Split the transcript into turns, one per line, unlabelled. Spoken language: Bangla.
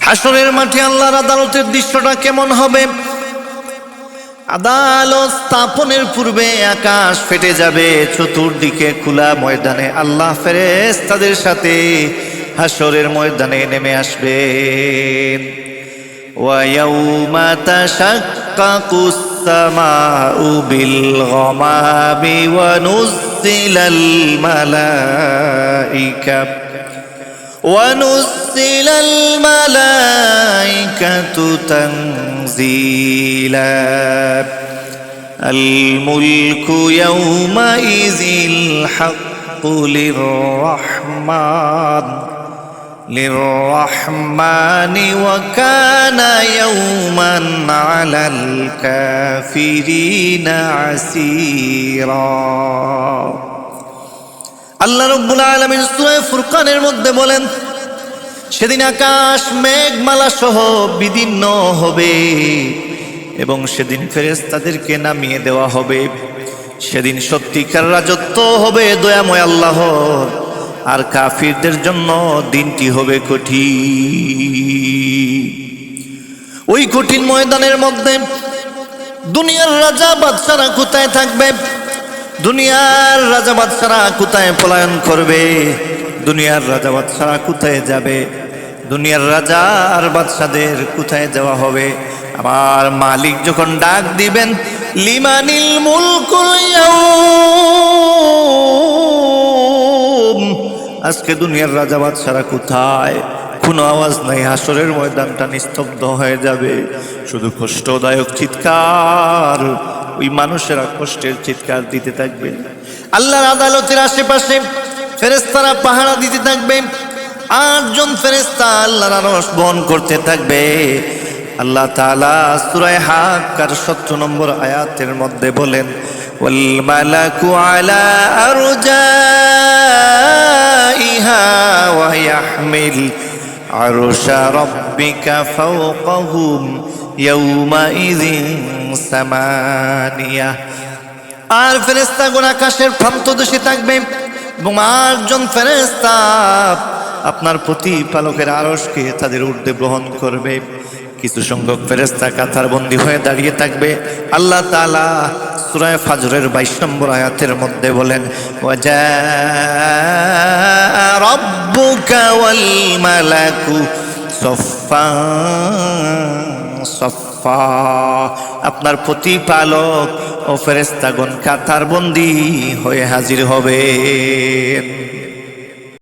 হাসরের মাঠে আল্লাহর আদালতের দৃশ্যটা কেমন হবে? আদালত স্থাপনের পূর্বে আকাশ ফেটে যাবে, চতুর্দিকে খোলা ময়দানে আল্লাহ ফেরেশতাদের সাথে হাসরের ময়দানে নেমে আসবেন। ওয়ায়াউমা তাশাক্কাকুস সামাউ বিল গামামি ওয়া নুজ্জিলাল মালাইকা ونزل الملائكة تنزيلا الملك يومئذ الحق للرحمن وكان يوما على الكافرين عسيرا আল্লাহ রাব্বুল আলামিন সূরা ফুরকানের মধ্যে বলেন, সেদিন আকাশ মেঘমালা সহ বিদীর্ণ হবে এবং সেদিন ফেরেশতাদেরকে নামিয়ে দেওয়া হবে। সেদিন সত্যিকার রাজত্ব হবে দয়াময় আল্লাহর, আর কাফিরদের জন্য দিনটি হবে কঠিন। ওই কঠিন ময়দানের মধ্যে দুনিয়ার রাজা বাদশারা কোথায় থাকবে? দুনিয়ার রাজা বাদশারা কোথায় পলায়ন করবে? দুনিয়ার রাজা বাদশারা কোথায় যাবে? দুনিয়ার রাজা আর বাদশাদের কোথায় যাওয়া হবে? আমার মালিক যখন ডাক দিবেন, লিমানিল মুলকুল ইয়াউম, আজকে দুনিয়ার রাজা বাদশারা কোথায়? কোনো আওয়াজ নাই, হাসরের ময়দানটা নিস্তব্ধ হয়ে যাবে। শুধু কষ্টদায়ক চিৎকার, ওই মানুষেরা কষ্টের চিৎকার দিতে থাকবে। আল্লাহর আদালতের আশেপাশে ফেরেশতারা পাহারা দিতে থাকবে। 8 জন ফেরেশতা আল্লাহর আরশ বহন করতে থাকবে। আল্লাহ তাআলা সূরা হাক্কার 17 নম্বর আয়াতের মধ্যে বলেন, ওয়াল মালাকু আলা আরজাইহা ওয়া ইয়াহমিল আরশা রাব্বিকা ফাওকাহুম ইয়াউমাইযিন সামানিয়া। আর ফেরেশতাগণ আকাশের প্রান্তদেশে থাকবে এবং 8 জন ফেরেশতা আপনার প্রতিপালকের আরশকে তাদের ঊর্ধ্বে গ্রহণ করবে। কিছু সংখ্যক ফেরেশতা কাতার বন্দী হয়ে দাঁড়িয়ে থাকবে। আল্লাহ তাআলা সূরা ফাজরের 22 নম্বর আয়াতের মধ্যে বলেন, ওয়াজা রাব্বুকা ওয়াল মালাকু সফফা সফফা, আপনার প্রতিপালক ও ফেরেশতাগণ কাতার বন্দী হয়ে হাজির হবে।